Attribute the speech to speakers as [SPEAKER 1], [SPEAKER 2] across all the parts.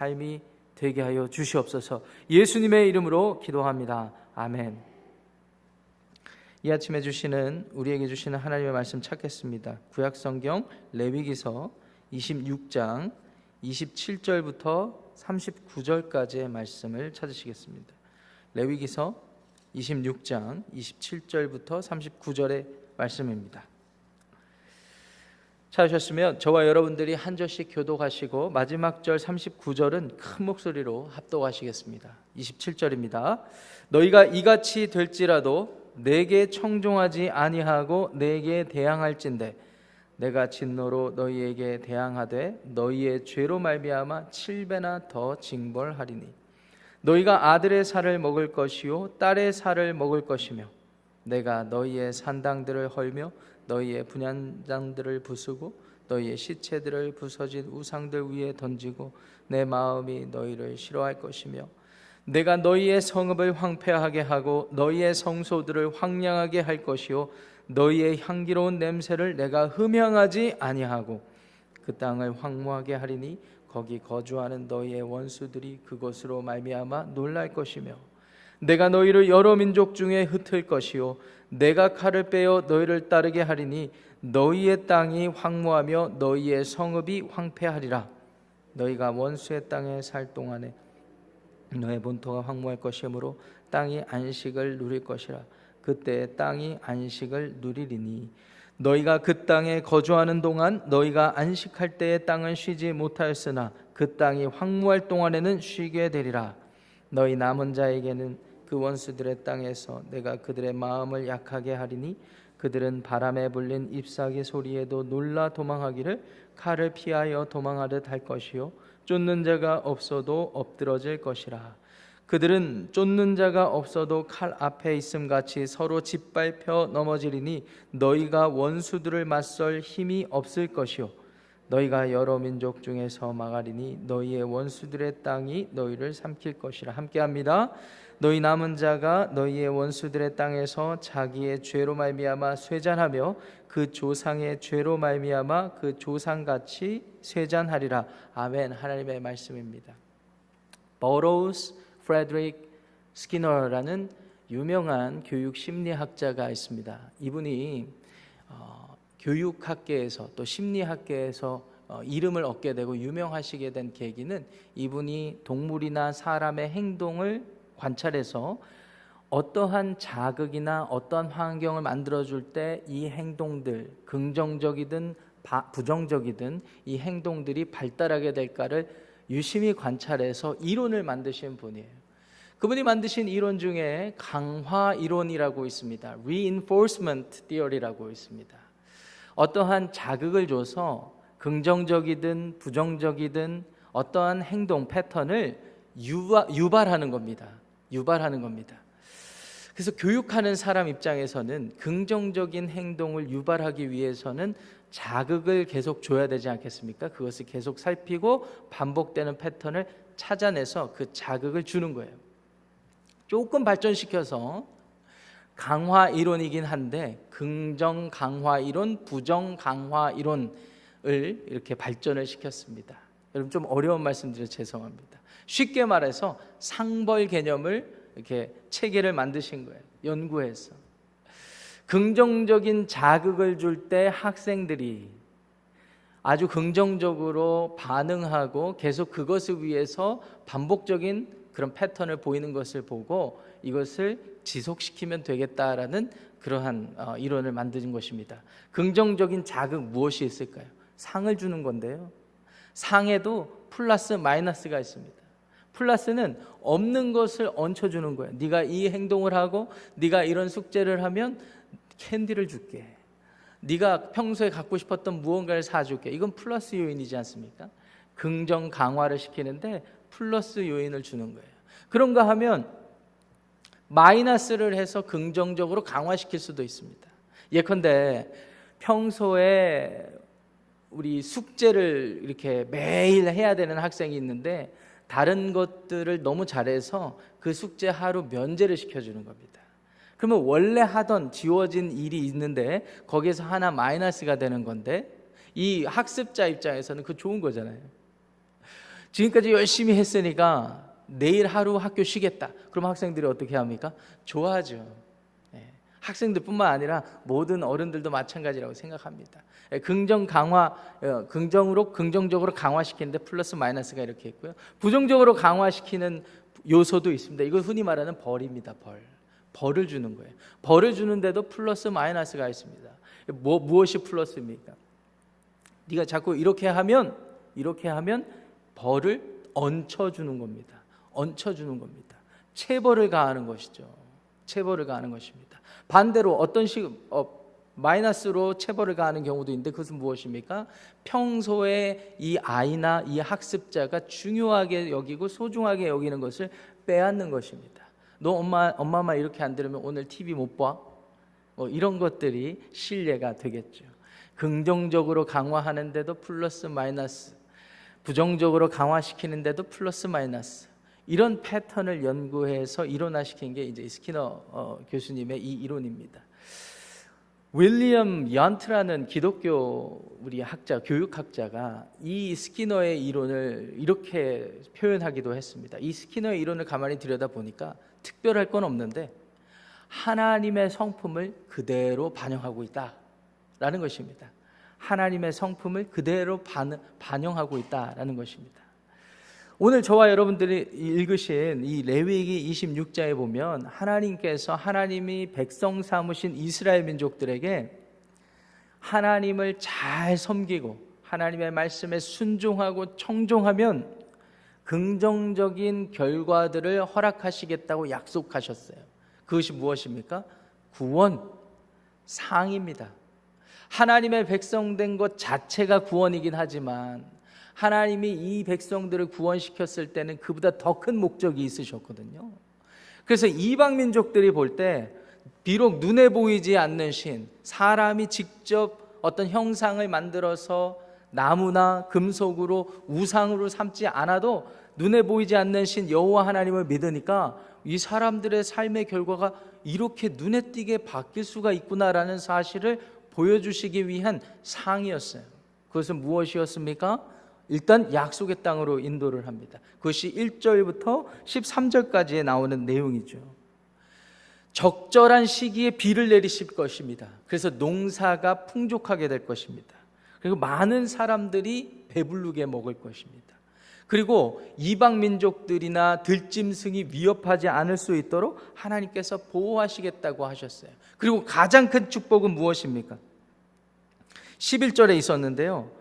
[SPEAKER 1] 삶이 되게 하여 주시옵소서. 예수님의 이름으로 기도합니다. 아멘. 이 아침에 우리에게 주시는 하나님의 말씀 찾겠습니다. 구약성경 레위기서 26장 27절부터 39절까지의 말씀을 찾으시겠습니다. 레위기서 26장 27절부터 39절의 말씀입니다. 찾으셨으면 저와 여러분들이 한 절씩 교독하시고 마지막 절 39절은 큰 목소리로 합독하시겠습니다. 27절입니다. 너희가 이같이 될지라도 내게 청종하지 아니하고 내게 대항할진대 내가 진노로 너희에게 대항하되 너희의 죄로 말미암아 7배나 더 징벌하리니 너희가 아들의 살을 먹을 것이요 딸의 살을 먹을 것이며 내가 너희의 산당들을 헐며 너희의 분향장들을 부수고 너희의 시체들을 부서진 우상들 위에 던지고 내 마음이 너희를 싫어할 것이며 내가 너희의 성읍을 황폐하게 하고 너희의 성소들을 황량하게 할 것이요 너희의 향기로운 냄새를 내가 흠향하지 아니하고 그 땅을 황무하게 하리니 거기 거주하는 너희의 원수들이 그것으로 말미암아 놀랄 것이며 내가 너희를 여러 민족 중에 흩을 것이요 내가 칼을 빼어 너희를 따르게 하리니 너희의 땅이 황무하며 너희의 성읍이 황폐하리라. 너희가 원수의 땅에 살 동안에 너의 본토가 황무할 것이므로 땅이 안식을 누릴 것이라. 그때 땅이 안식을 누리리니 너희가 그 땅에 거주하는 동안 너희가 안식할 때에 땅은 쉬지 못하였으나 그 땅이 황무할 동안에는 쉬게 되리라. 너희 남은 자에게는 그 원수들의 땅에서 내가 그들의 마음을 약하게 하리니 그들은 바람에 불린 잎사귀 소리에도 놀라 도망하기를 칼을 피하여 도망하듯 할 것이요 쫓는 자가 없어도 엎드러질 것이라. 그들은 쫓는 자가 없어도 칼 앞에 있음같이 서로 짓밟혀 넘어지리니 너희가 원수들을 맞설 힘이 없을 것이요 너희가 여러 민족 중에서 망하리니 너희의 원수들의 땅이 너희를 삼킬 것이라. 함께합니다. 너희 남은 자가 너희의 원수들의 땅에서 자기의 죄로 말미암아 쇠잔하며 그 조상의 죄로 말미암아 그 조상같이 쇠잔하리라. 아멘. 하나님의 말씀입니다. 버로우스 프레드릭 스키너라는 유명한 교육 심리학자가 있습니다. 이분이 교육학계에서 또 심리학계에서 이름을 얻게 되고 유명하시게 된 계기는 이분이 동물이나 사람의 행동을 관찰해서 어떠한 자극이나 어떠한 환경을 만들어줄 때 이 행동들, 긍정적이든 부정적이든 이 행동들이 발달하게 될까를 유심히 관찰해서 이론을 만드신 분이에요. 그분이 만드신 이론 중에 강화 이론이라고 있습니다. Reinforcement Theory라고 있습니다. 어떠한 자극을 줘서 긍정적이든 부정적이든 어떠한 행동 패턴을 유발하는 겁니다. 그래서 교육하는 사람 입장에서는 긍정적인 행동을 유발하기 위해서는 자극을 계속 줘야 되지 않겠습니까? 그것을 계속 살피고 반복되는 패턴을 찾아내서 그 자극을 주는 거예요. 조금 발전시켜서 강화 이론이긴 한데 긍정 강화 이론, 부정 강화 이론을 이렇게 발전을 시켰습니다. 여러분 좀 어려운 말씀드려서 죄송합니다. 쉽게 말해서 상벌 개념을 이렇게 체계를 만드신 거예요. 연구해서 긍정적인 자극을 줄 때 학생들이 아주 긍정적으로 반응하고 계속 그것을 위해서 반복적인 그런 패턴을 보이는 것을 보고 이것을 지속시키면 되겠다라는 그러한 이론을 만든 것입니다. 긍정적인 자극 무엇이 있을까요? 상을 주는 건데요. 상에도 플러스 마이너스가 있습니다. 플러스는 없는 것을 얹혀주는 거예요. 네가 이 행동을 하고 네가 이런 숙제를 하면 캔디를 줄게. 네가 평소에 갖고 싶었던 무언가를 사줄게. 이건 플러스 요인이지 않습니까? 긍정 강화를 시키는데 플러스 요인을 주는 거예요. 그런가 하면 마이너스를 해서 긍정적으로 강화시킬 수도 있습니다. 예컨대 평소에 우리 숙제를 이렇게 매일 해야 되는 학생이 있는데 다른 것들을 너무 잘해서 그 숙제 하루 면제를 시켜주는 겁니다. 그러면 원래 하던 지워진 일이 있는데 거기에서 하나 마이너스가 되는 건데 이 학습자 입장에서는 그 좋은 거잖아요. 지금까지 열심히 했으니까 내일 하루 학교 쉬겠다. 그럼 학생들이 어떻게 합니까? 좋아하죠. 학생들뿐만 아니라 모든 어른들도 마찬가지라고 생각합니다. 긍정적으로 강화시키는데 플러스 마이너스가 이렇게 있고요. 부정적으로 강화시키는 요소도 있습니다. 이걸 흔히 말하는 벌입니다. 벌을 주는 거예요. 벌을 주는데도 플러스 마이너스가 있습니다. 무엇이 플러스입니까? 네가 자꾸 이렇게 하면 벌을 얹혀주는 겁니다. 얹혀주는 겁니다. 체벌을 가하는 것이죠. 체벌을 가하는 것입니다. 반대로 어떤 마이너스로 체벌을 가하는 경우도 있는데 그것은 무엇입니까? 평소에 이 아이나 이 학습자가 중요하게 여기고 소중하게 여기는 것을 빼앗는 것입니다. 너 엄마 말 이렇게 안 들으면 오늘 TV 못 봐? 이런 것들이 실례가 되겠죠. 긍정적으로 강화하는데도 플러스 마이너스, 부정적으로 강화시키는데도 플러스 마이너스, 이런 패턴을 연구해서 이론화시킨 게 이제 스키너 교수님의 이 이론입니다. 윌리엄 연트라는 기독교 우리 교육학자가 이 스키너의 이론을 이렇게 표현하기도 했습니다. 이 스키너의 이론을 가만히 들여다보니까 특별할 건 없는데 하나님의 성품을 그대로 반영하고 있다라는 것입니다. 하나님의 성품을 그대로 반영하고 있다라는 것입니다. 오늘 저와 여러분들이 읽으신 이 레위기 26장에 보면 하나님께서 하나님이 백성 삼으신 이스라엘 민족들에게 하나님을 잘 섬기고 하나님의 말씀에 순종하고 청종하면 긍정적인 결과들을 허락하시겠다고 약속하셨어요. 그것이 무엇입니까? 구원, 상입니다. 하나님의 백성된 것 자체가 구원이긴 하지만 하나님이 이 백성들을 구원시켰을 때는 그보다 더 큰 목적이 있으셨거든요. 그래서 이방 민족들이 볼 때 비록 눈에 보이지 않는 신, 사람이 직접 어떤 형상을 만들어서 나무나 금속으로 우상으로 삼지 않아도 눈에 보이지 않는 신 여호와 하나님을 믿으니까 이 사람들의 삶의 결과가 이렇게 눈에 띄게 바뀔 수가 있구나라는 사실을 보여주시기 위한 상이었어요. 그것은 무엇이었습니까? 일단 약속의 땅으로 인도를 합니다. 그것이 1절부터 13절까지에 나오는 내용이죠. 적절한 시기에 비를 내리실 것입니다. 그래서 농사가 풍족하게 될 것입니다. 그리고 많은 사람들이 배부르게 먹을 것입니다. 그리고 이방 민족들이나 들짐승이 위협하지 않을 수 있도록 하나님께서 보호하시겠다고 하셨어요. 그리고 가장 큰 축복은 무엇입니까? 11절에 있었는데요.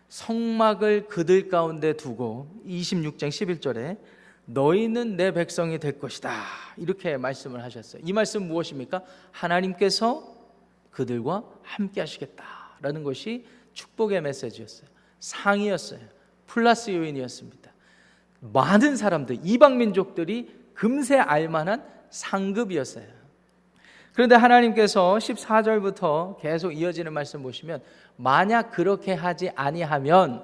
[SPEAKER 1] 성막을 그들 가운데 두고 26장 11절에 너희는 내 백성이 될 것이다 이렇게 말씀을 하셨어요. 이 말씀은 무엇입니까? 하나님께서 그들과 함께 하시겠다라는 것이 축복의 메시지였어요. 상이었어요. 플러스 요인이었습니다. 많은 사람들, 이방 민족들이 금세 알만한 상급이었어요. 그런데 하나님께서 14절부터 계속 이어지는 말씀 보시면 만약 그렇게 하지 아니하면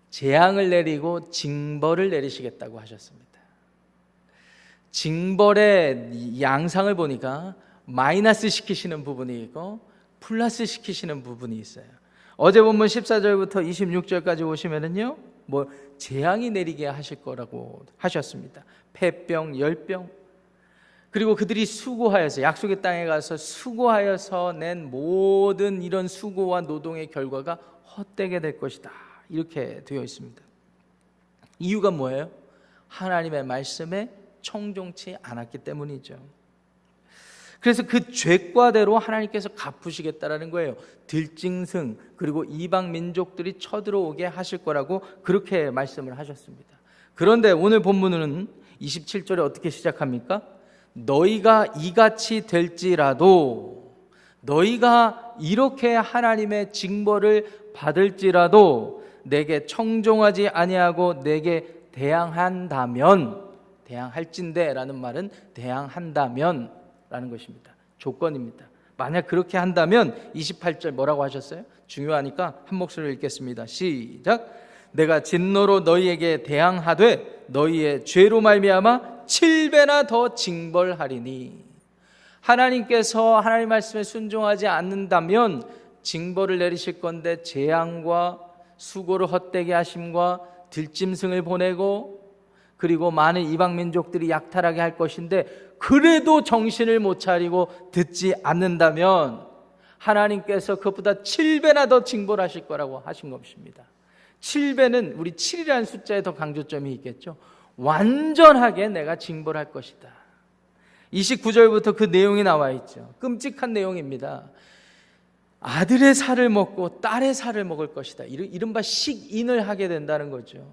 [SPEAKER 1] 재앙을 내리고 징벌을 내리시겠다고 하셨습니다. 징벌의 양상을 보니까 마이너스 시키시는 부분이 있고 플러스 시키시는 부분이 있어요. 어제 본문 14절부터 26절까지 보시면은요, 재앙이 내리게 하실 거라고 하셨습니다. 폐병, 열병. 그리고 그들이 수고하여서 약속의 땅에 가서 수고하여서 낸 모든 이런 수고와 노동의 결과가 헛되게 될 것이다 이렇게 되어 있습니다. 이유가 뭐예요? 하나님의 말씀에 청종치 않았기 때문이죠. 그래서 그 죄과대로 하나님께서 갚으시겠다라는 거예요. 들짐승 그리고 이방 민족들이 쳐들어오게 하실 거라고 그렇게 말씀을 하셨습니다. 그런데 오늘 본문은 27절에 어떻게 시작합니까? 너희가 이같이 될지라도, 너희가 이렇게 하나님의 징벌을 받을지라도 내게 청종하지 아니하고 내게 대항한다면, 대항할진대 라는 말은 대항한다면 라는 것입니다. 조건입니다. 만약 그렇게 한다면 28절 뭐라고 하셨어요? 중요하니까 한 목소리로 읽겠습니다. 시작. 내가 진노로 너희에게 대항하되 너희의 죄로 말미암아 7배나 더 징벌하리니. 하나님께서 하나님 말씀에 순종하지 않는다면 징벌을 내리실 건데 재앙과 수고를 헛되게 하심과 들짐승을 보내고 그리고 많은 이방 민족들이 약탈하게 할 것인데 그래도 정신을 못 차리고 듣지 않는다면 하나님께서 그것보다 7배나 더 징벌 하실 거라고 하신 것입니다. 7배는 우리 7이라는 숫자에 더 강조점이 있겠죠. 완전하게 내가 징벌할 것이다. 29절부터 그 내용이 나와 있죠. 끔찍한 내용입니다. 아들의 살을 먹고 딸의 살을 먹을 것이다. 이른바 식인을 하게 된다는 거죠.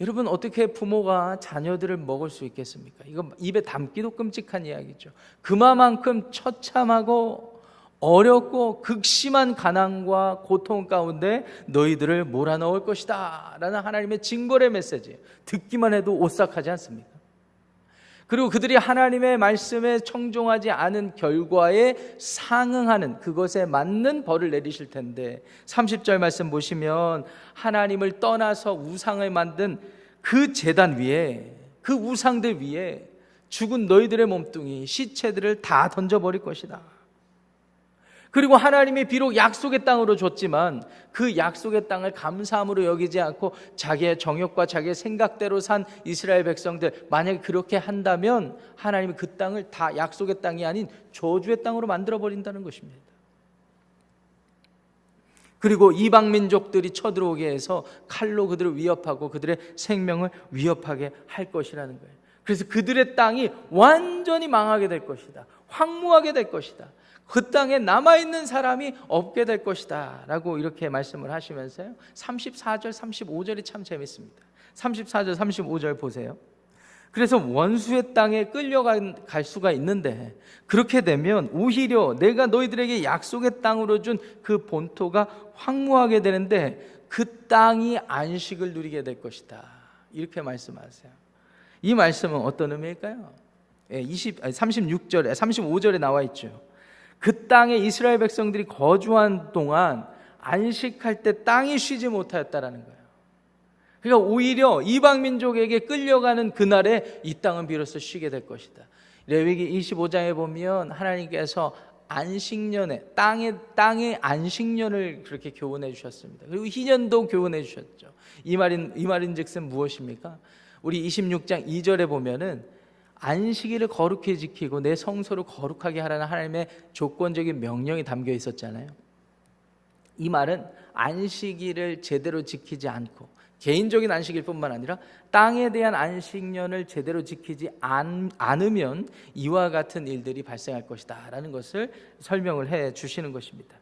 [SPEAKER 1] 여러분, 어떻게 부모가 자녀들을 먹을 수 있겠습니까? 이거 입에 담기도 끔찍한 이야기죠. 그만큼 처참하고 어렵고 극심한 가난과 고통 가운데 너희들을 몰아넣을 것이다 라는 하나님의 징벌의 메시지, 듣기만 해도 오싹하지 않습니까? 그리고 그들이 하나님의 말씀에 청종하지 않은 결과에 상응하는, 그것에 맞는 벌을 내리실 텐데 30절 말씀 보시면 하나님을 떠나서 우상을 만든 그 제단 위에, 그 우상들 위에 죽은 너희들의 몸뚱이, 시체들을 다 던져버릴 것이다. 그리고 하나님이 비록 약속의 땅으로 줬지만 그 약속의 땅을 감사함으로 여기지 않고 자기의 정욕과 자기의 생각대로 산 이스라엘 백성들, 만약에 그렇게 한다면 하나님이 그 땅을 다 약속의 땅이 아닌 저주의 땅으로 만들어버린다는 것입니다. 그리고 이방 민족들이 쳐들어오게 해서 칼로 그들을 위협하고 그들의 생명을 위협하게 할 것이라는 거예요. 그래서 그들의 땅이 완전히 망하게 될 것이다. 황무하게 될 것이다. 그 땅에 남아있는 사람이 없게 될 것이다 라고 이렇게 말씀을 하시면서요, 34절 35절이 참 재밌습니다. 34절 35절 보세요. 그래서 원수의 땅에 끌려갈 수가 있는데 그렇게 되면 오히려 내가 너희들에게 약속의 땅으로 준 그 본토가 황무하게 되는데 그 땅이 안식을 누리게 될 것이다, 이렇게 말씀하세요. 이 말씀은 어떤 의미일까요? 36절에 35절에 나와 있죠. 그 땅에 이스라엘 백성들이 거주한 동안 안식할 때 땅이 쉬지 못하였다라는 거예요. 그러니까 오히려 이방 민족에게 끌려가는 그날에 이 땅은 비로소 쉬게 될 것이다. 레위기 25장에 보면 하나님께서 안식년에 땅의 안식년을 그렇게 교훈해 주셨습니다. 그리고 희년도 교훈해 주셨죠. 이 말인즉슨 무엇입니까? 우리 26장 2절에 보면은 안식일을 거룩히 지키고 내 성소를 거룩하게 하라는 하나님의 조건적인 명령이 담겨 있었잖아요. 이 말은 안식일을 제대로 지키지 않고 개인적인 안식일뿐만 아니라 땅에 대한 안식년을 제대로 지키지 않으면 이와 같은 일들이 발생할 것이다 라는 것을 설명을 해 주시는 것입니다.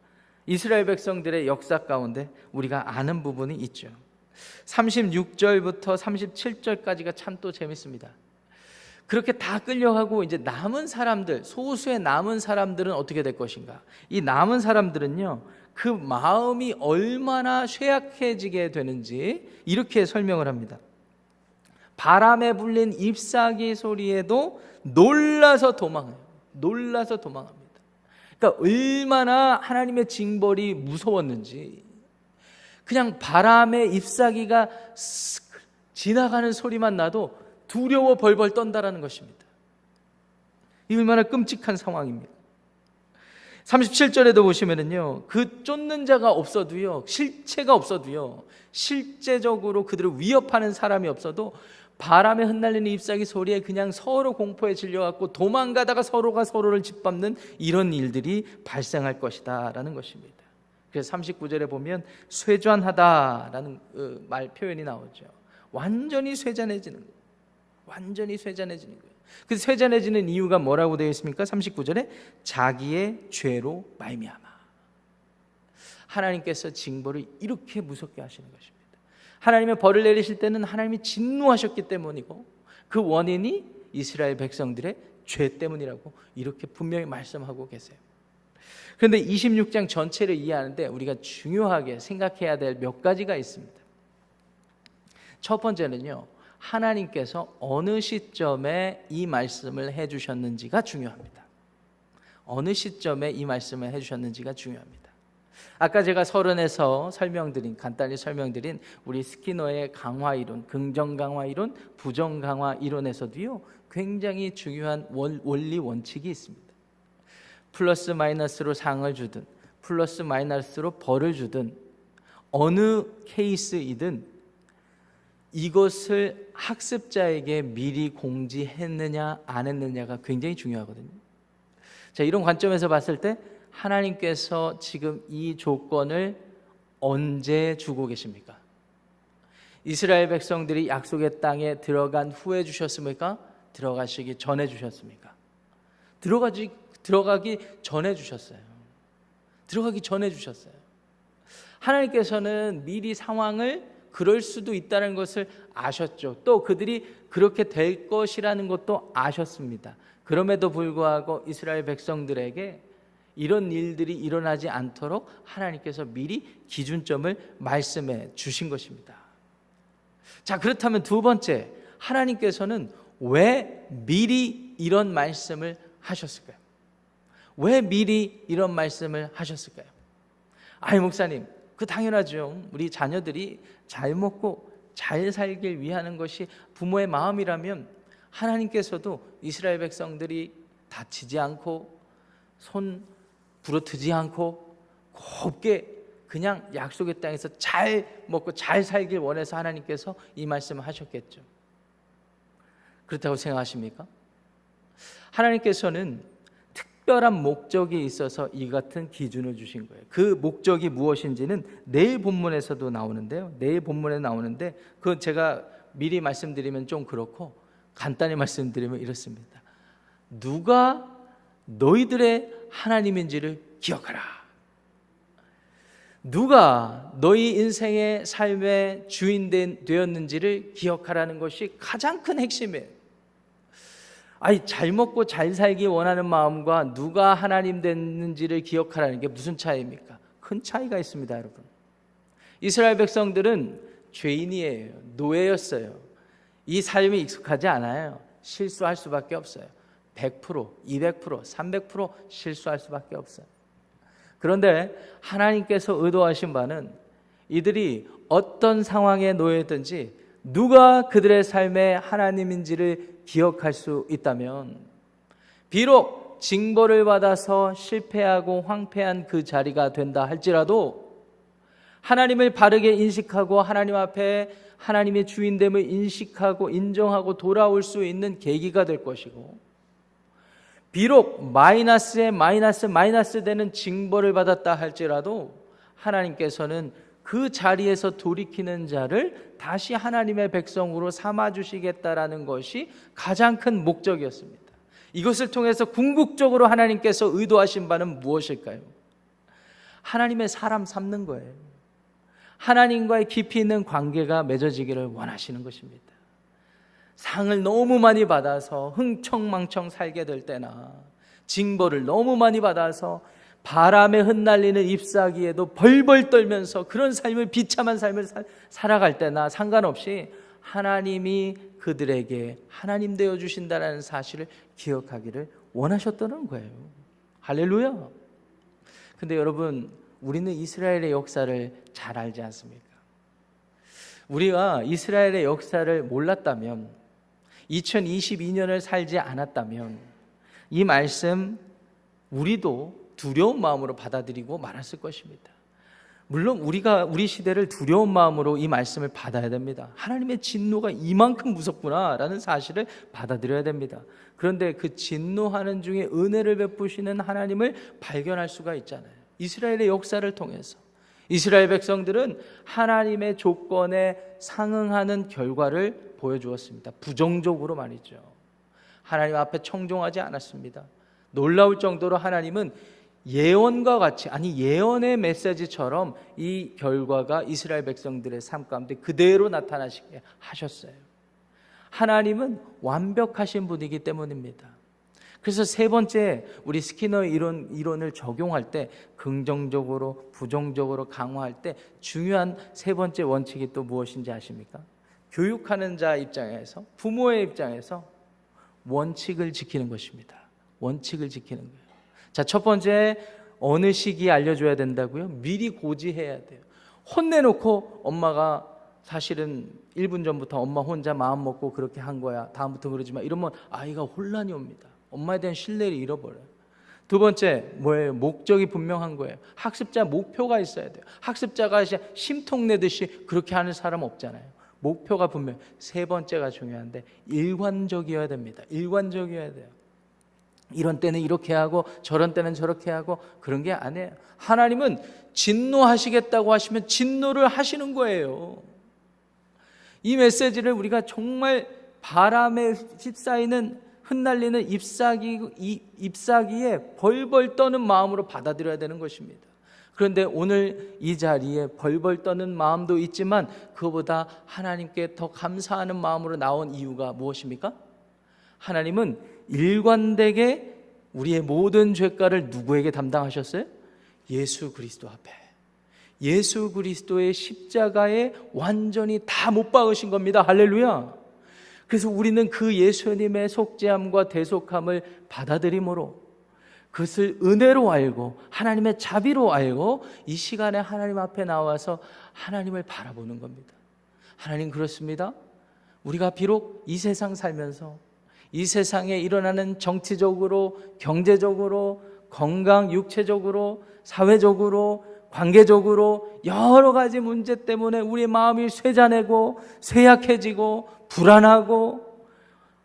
[SPEAKER 1] 이스라엘 백성들의 역사 가운데 우리가 아는 부분이 있죠. 36절부터 37절까지가 참 또 재밌습니다. 그렇게 다 끌려가고 이제 남은 사람들, 소수의 남은 사람들은 어떻게 될 것인가? 이 남은 사람들은요, 그 마음이 얼마나 쇠약해지게 되는지 이렇게 설명을 합니다. 바람에 불린 잎사귀 소리에도 놀라서 도망해요. 놀라서 도망합니다. 그러니까 얼마나 하나님의 징벌이 무서웠는지, 그냥 바람에 잎사귀가 지나가는 소리만 나도 두려워 벌벌 떤다라는 것입니다. 이 얼마나 끔찍한 상황입니다. 37절에도 보시면은요, 그 쫓는 자가 없어도요, 실체가 없어도요, 실제적으로 그들을 위협하는 사람이 없어도 바람에 흩날리는 잎사귀 소리에 그냥 서로 공포에 질려갖고 도망가다가 서로가 서로를 짓밟는 이런 일들이 발생할 것이다 라는 것입니다. 그래서 39절에 보면 쇠잔하다라는 말 표현이 나오죠. 완전히 쇠잔해지는 거예요. 완전히 쇠잔해지는 거예요. 그 쇠잔해지는 이유가 뭐라고 되어 있습니까? 39절에 자기의 죄로 말미암아. 하나님께서 징벌을 이렇게 무섭게 하시는 것입니다. 하나님의 벌을 내리실 때는 하나님이 진노하셨기 때문이고 그 원인이 이스라엘 백성들의 죄 때문이라고 이렇게 분명히 말씀하고 계세요. 그런데 26장 전체를 이해하는데 우리가 중요하게 생각해야 될 몇 가지가 있습니다. 첫 번째는요, 하나님께서 어느 시점에 이 말씀을 해주셨는지가 중요합니다. 어느 시점에 이 말씀을 해주셨는지가 중요합니다. 아까 제가 서론에서 간단히 설명드린 우리 스키너의 강화 이론, 긍정 강화 이론, 부정 강화 이론에서도요, 굉장히 중요한 원리 원칙이 있습니다. 플러스 마이너스로 상을 주든 플러스 마이너스로 벌을 주든 어느 케이스이든 이것을 학습자에게 미리 공지했느냐 안 했느냐가 굉장히 중요하거든요. 자, 이런 관점에서 봤을 때 하나님께서 지금 이 조건을 언제 주고 계십니까? 이스라엘 백성들이 약속의 땅에 들어간 후에 주셨습니까? 들어가시기 전에 주셨습니까? 들어가기 전에 주셨어요. 들어가기 전에 주셨어요. 하나님께서는 미리 상황을 그럴 수도 있다는 것을 아셨죠. 또 그들이 그렇게 될 것이라는 것도 아셨습니다. 그럼에도 불구하고 이스라엘 백성들에게 이런 일들이 일어나지 않도록 하나님께서 미리 기준점을 말씀해 주신 것입니다. 자, 그렇다면 두 번째, 하나님께서는 왜 미리 이런 말씀을 하셨을까요? 왜 미리 이런 말씀을 하셨을까요? 아니, 목사님, 그 당연하죠. 우리 자녀들이 잘 먹고 잘 살길 위하는 것이 부모의 마음이라면 하나님께서도 이스라엘 백성들이 다치지 않고 손 부러뜨지 않고 곱게 그냥 약속의 땅에서 잘 먹고 잘 살길 원해서 하나님께서 이 말씀을 하셨겠죠. 그렇다고 생각하십니까? 하나님께서는 특별한 목적이 있어서 이 같은 기준을 주신 거예요. 그 목적이 무엇인지는 내일 본문에서도 나오는데요. 내일 본문에 나오는데 그건 제가 미리 말씀드리면 좀 그렇고 간단히 말씀드리면 이렇습니다. 누가 너희들의 하나님인지를 기억하라. 누가 너희 인생의 삶의 주인 되었는지를 기억하라는 것이 가장 큰 핵심이에요. 아니, 잘 먹고 잘 살기 원하는 마음과 누가 하나님 됐는지를 기억하라는 게 무슨 차이입니까? 큰 차이가 있습니다, 여러분. 이스라엘 백성들은 죄인이에요. 노예였어요. 이 삶이 익숙하지 않아요. 실수할 수밖에 없어요. 100%, 200%, 300% 실수할 수밖에 없어요. 그런데 하나님께서 의도하신 바는 이들이 어떤 상황에 놓여있든지 누가 그들의 삶의 하나님인지를 기억할 수 있다면, 비록 징벌을 받아서 실패하고 황폐한 그 자리가 된다 할지라도 하나님을 바르게 인식하고 하나님 앞에 하나님의 주인됨을 인식하고 인정하고 돌아올 수 있는 계기가 될 것이고, 비록 마이너스에 마이너스 되는 징벌을 받았다 할지라도 하나님께서는 그 자리에서 돌이키는 자를 다시 하나님의 백성으로 삼아주시겠다라는 것이 가장 큰 목적이었습니다. 이것을 통해서 궁극적으로 하나님께서 의도하신 바는 무엇일까요? 하나님의 사람 삼는 거예요. 하나님과의 깊이 있는 관계가 맺어지기를 원하시는 것입니다. 상을 너무 많이 받아서 흥청망청 살게 될 때나, 징벌을 너무 많이 받아서 바람에 흩날리는 잎사귀에도 벌벌 떨면서 그런 삶을, 비참한 삶을 살아갈 때나 상관없이 하나님이 그들에게 하나님 되어 주신다는 사실을 기억하기를 원하셨다는 거예요. 할렐루야. 근데 여러분, 우리는 이스라엘의 역사를 잘 알지 않습니까? 우리가 이스라엘의 역사를 몰랐다면, 2022년을 살지 않았다면 이 말씀 우리도 두려운 마음으로 받아들이고 말았을 것입니다. 물론 우리 시대를 두려운 마음으로 이 말씀을 받아야 됩니다. 하나님의 진노가 이만큼 무섭구나라는 사실을 받아들여야 됩니다. 그런데 그 진노하는 중에 은혜를 베푸시는 하나님을 발견할 수가 있잖아요. 이스라엘의 역사를 통해서 이스라엘 백성들은 하나님의 조건에 상응하는 결과를 보여주었습니다. 부정적으로 말이죠. 하나님 앞에 청종하지 않았습니다. 놀라울 정도로 하나님은 예언과 같이, 아니 예언의 메시지처럼 이 결과가 이스라엘 백성들의 삶 가운데 그대로 나타나시게 하셨어요. 하나님은 완벽하신 분이기 때문입니다. 그래서 세 번째, 우리 스키너의 이론을 적용할 때 긍정적으로 부정적으로 강화할 때 중요한 세 번째 원칙이 또 무엇인지 아십니까? 교육하는 자 입장에서, 부모의 입장에서 원칙을 지키는 것입니다. 원칙을 지키는 거예요. 자, 첫 번째, 어느 시기에 알려줘야 된다고요? 미리 고지해야 돼요. 혼내놓고 엄마가 사실은 1분 전부터 엄마 혼자 마음 먹고 그렇게 한 거야, 다음부터 그러지 마, 이러면 아이가 혼란이 옵니다. 엄마에 대한 신뢰를 잃어버려요. 두 번째, 뭐예요? 목적이 분명한 거예요. 학습자 목표가 있어야 돼요. 학습자가 심통 내듯이 그렇게 하는 사람 없잖아요. 목표가 분명. 세 번째가 중요한데 일관적이어야 됩니다. 일관적이어야 돼요. 이런 때는 이렇게 하고 저런 때는 저렇게 하고 그런 게 아니에요. 하나님은 진노하시겠다고 하시면 진노를 하시는 거예요. 이 메시지를 우리가 정말 바람에 휩싸이는 흩날리는 잎사귀에 벌벌 떠는 마음으로 받아들여야 되는 것입니다. 그런데 오늘 이 자리에 벌벌 떠는 마음도 있지만 그거보다 하나님께 더 감사하는 마음으로 나온 이유가 무엇입니까? 하나님은 일관되게 우리의 모든 죄가를 누구에게 담당하셨어요? 예수 그리스도 앞에. 예수 그리스도의 십자가에 완전히 다 못 박으신 겁니다. 할렐루야. 그래서 우리는 그 예수님의 속죄함과 대속함을 받아들임으로 그것을 은혜로 알고 하나님의 자비로 알고 이 시간에 하나님 앞에 나와서 하나님을 바라보는 겁니다. 하나님 그렇습니다. 우리가 비록 이 세상 살면서 이 세상에 일어나는 정치적으로, 경제적으로, 건강, 육체적으로, 사회적으로, 관계적으로 여러 가지 문제 때문에 우리의 마음이 쇠잔해고 쇠약해지고 불안하고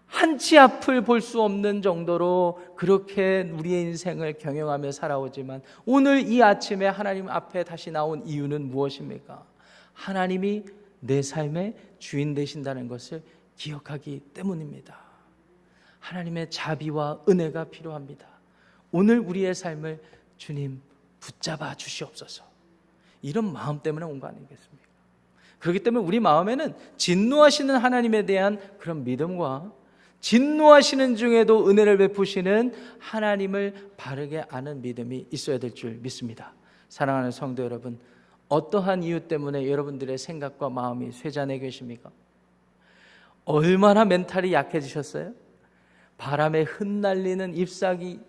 [SPEAKER 1] 한치 앞을 볼 수 없는 정도로 그렇게 우리의 인생을 경영하며 살아오지만 오늘 이 아침에 하나님 앞에 다시 나온 이유는 무엇입니까? 하나님이 내 삶의 주인 되신다는 것을 기억하기 때문입니다. 하나님의 자비와 은혜가 필요합니다. 오늘 우리의 삶을 주님 붙잡아 주시옵소서. 이런 마음 때문에 온 거 아니겠습니까? 그렇기 때문에 우리 마음에는 진노하시는 하나님에 대한 그런 믿음과 진노하시는 중에도 은혜를 베푸시는 하나님을 바르게 아는 믿음이 있어야 될 줄 믿습니다. 사랑하는 성도 여러분, 어떠한 이유 때문에 여러분들의 생각과 마음이 쇠잔해 계십니까? 얼마나 멘탈이 약해지셨어요? 바람에 흩날리는 잎사귀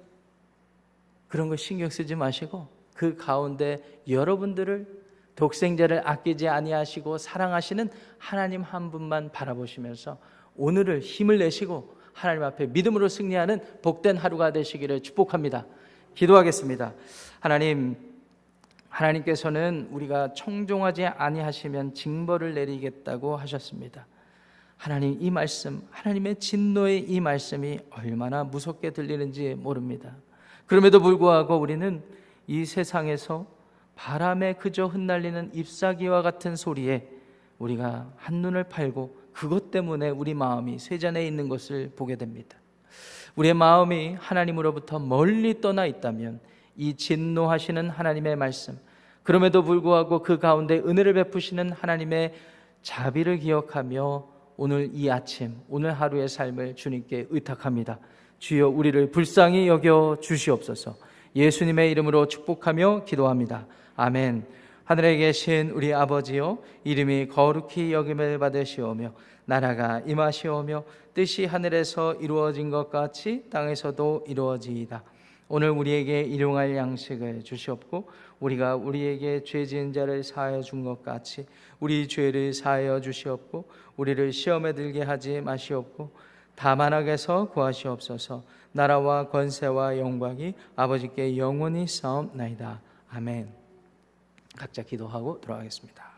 [SPEAKER 1] 그런 거 신경 쓰지 마시고 그 가운데 여러분들을 독생자를 아끼지 아니하시고 사랑하시는 하나님 한 분만 바라보시면서 오늘을 힘을 내시고 하나님 앞에 믿음으로 승리하는 복된 하루가 되시기를 축복합니다. 기도하겠습니다. 하나님께서는 우리가 청종하지 아니하시면 징벌을 내리겠다고 하셨습니다. 하나님, 이 말씀, 하나님의 진노의 이 말씀이 얼마나 무섭게 들리는지 모릅니다. 그럼에도 불구하고 우리는 이 세상에서 바람에 그저 흩날리는 잎사귀와 같은 소리에 우리가 한눈을 팔고 그것 때문에 우리 마음이 쇠잔해 있는 것을 보게 됩니다. 우리의 마음이 하나님으로부터 멀리 떠나 있다면 이 진노하시는 하나님의 말씀, 그럼에도 불구하고 그 가운데 은혜를 베푸시는 하나님의 자비를 기억하며 오늘 이 아침, 오늘 하루의 삶을 주님께 의탁합니다. 주여 우리를 불쌍히 여겨 주시옵소서. 예수님의 이름으로 축복하며 기도합니다. 아멘. 하늘에 계신 우리 아버지여, 이름이 거룩히 여김을 받으시오며 나라가 임하시오며 뜻이 하늘에서 이루어진 것 같이 땅에서도 이루어지이다. 오늘 우리에게 일용할 양식을 주시옵고 우리가 우리에게 죄 지은 자를 사하여 준 것 같이 우리 죄를 사하여 주시옵고 우리를 시험에 들게 하지 마시옵고 다만 악에서 구하시옵소서. 나라와 권세와 영광이 아버지께 영원히 싸움나이다. 아멘. 각자 기도하고 돌아가겠습니다.